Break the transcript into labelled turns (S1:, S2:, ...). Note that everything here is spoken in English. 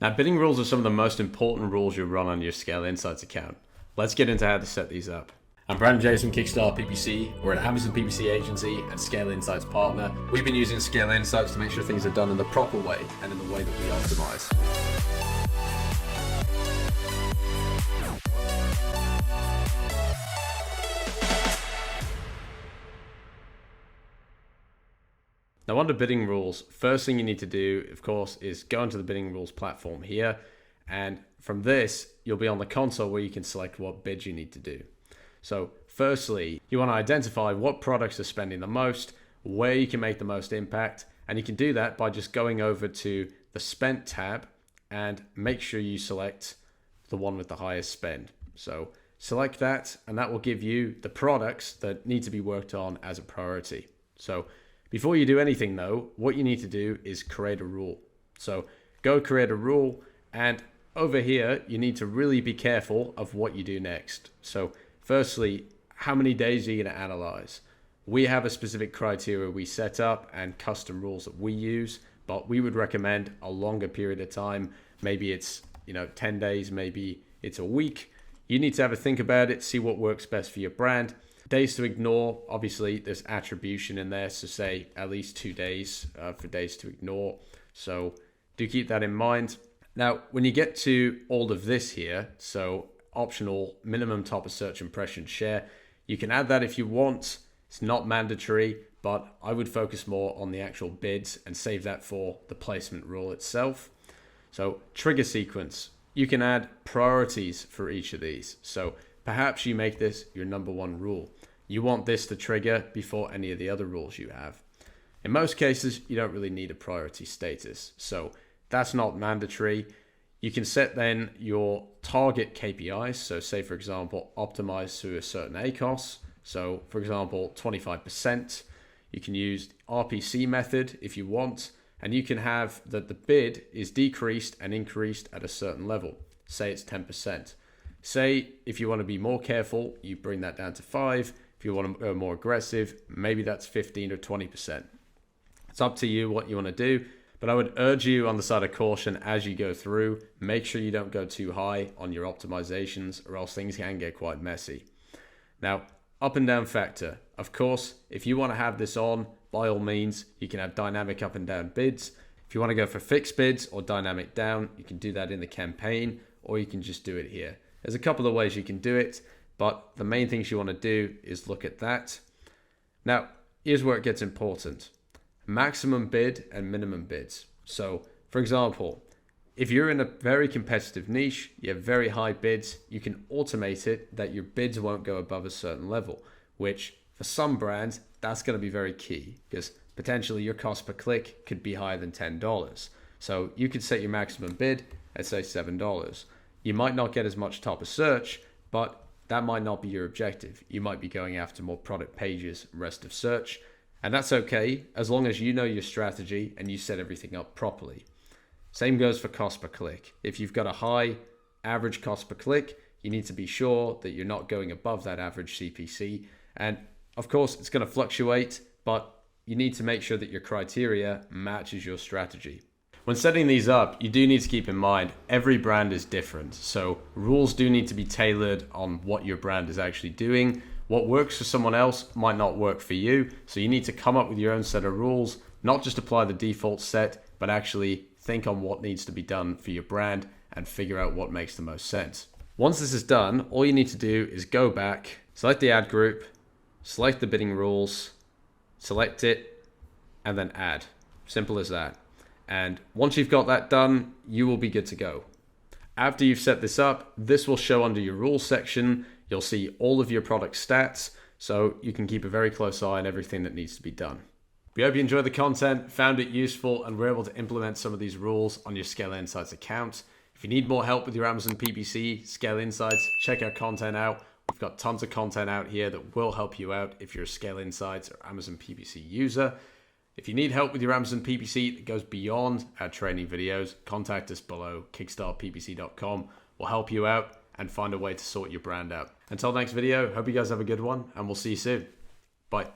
S1: Now, bidding rules are some of the most important rules you'll run on your Scale Insights account. Let's get into how to set these up.
S2: I'm Brandon James from KickstartPPC. We're an Amazon PPC agency and Scale Insights partner. We've been using Scale Insights to make sure things are done in the proper way and in the way that we optimize.
S1: Now, under bidding rules, first thing you need to do, of course, is go into the bidding rules platform here. And from this, you'll be on the console where you can select what bids you need to do. So firstly, you want to identify what products are spending the most, where you can make the most impact. And you can do that by just going over to the spent tab and make sure you select the one with the highest spend. So select that, and that will give you the products that need to be worked on as a priority. So before you do anything though, what you need to do is create a rule. So go create a rule, and over here, you need to really be careful of what you do next. So firstly, how many days are you going to analyze? We have a specific criteria we set up and custom rules that we use, but we would recommend a longer period of time. Maybe it's 10 days, maybe it's a week. You need to have a think about it, see what works best for your brand. Days to ignore, obviously there's attribution in there, so say at least 2 days for days to ignore. So do keep that in mind. Now, when you get to all of this here, so optional minimum top of search impression share, you can add that if you want. It's not mandatory, but I would focus more on the actual bids and save that for the placement rule itself. So trigger sequence, you can add priorities for each of these. So perhaps you make this your number one rule. You want this to trigger before any of the other rules you have. In most cases, you don't really need a priority status. So that's not mandatory. You can set then your target KPIs. So say, for example, optimize to a certain ACOS. So for example, 25%. You can use RPC method if you want, and you can have that the bid is decreased and increased at a certain level. Say it's 10%. Say if you want to be more careful, you bring that down to 5. If you want to go more aggressive, maybe that's 15 or 20%. It's up to you what you want to do, but I would urge you on the side of caution as you go through, make sure you don't go too high on your optimizations or else things can get quite messy. Now, up and down factor. Of course, if you want to have this on, by all means, you can have dynamic up and down bids. If you want to go for fixed bids or dynamic down, you can do that in the campaign, or you can just do it here. There's a couple of ways you can do it, but the main things you want to do is look at that. Now, here's where it gets important. Maximum bid and minimum bids. So, for example, if you're in a very competitive niche, you have very high bids, you can automate it that your bids won't go above a certain level, which for some brands, that's going to be very key because potentially your cost per click could be higher than $10. So you could set your maximum bid at say $7. You might not get as much top of search, but that might not be your objective. You might be going after more product pages, rest of search, and that's okay as long as you know your strategy and you set everything up properly. Same goes for cost per click. If you've got a high average cost per click, you need to be sure that you're not going above that average CPC. And of course, it's going to fluctuate, but you need to make sure that your criteria matches your strategy. When setting these up, you do need to keep in mind every brand is different. So rules do need to be tailored on what your brand is actually doing. What works for someone else might not work for you. So you need to come up with your own set of rules, not just apply the default set, but actually think on what needs to be done for your brand and figure out what makes the most sense. Once this is done, all you need to do is go back, select the ad group, select the bidding rules, select it, and then add. Simple as that. And once you've got that done, you will be good to go. After you've set this up, this will show under your rules section. You'll see all of your product stats, so you can keep a very close eye on everything that needs to be done. We hope you enjoyed the content, found it useful, and were able to implement some of these rules on your Scale Insights account. If you need more help with your Amazon PPC, Scale Insights, check our content out. We've got tons of content out here that will help you out if you're a Scale Insights or Amazon PPC user. If you need help with your Amazon PPC that goes beyond our training videos, contact us below, KickstartPPC.com. We'll help you out and find a way to sort your brand out. Until next video, hope you guys have a good one, and we'll see you soon. Bye.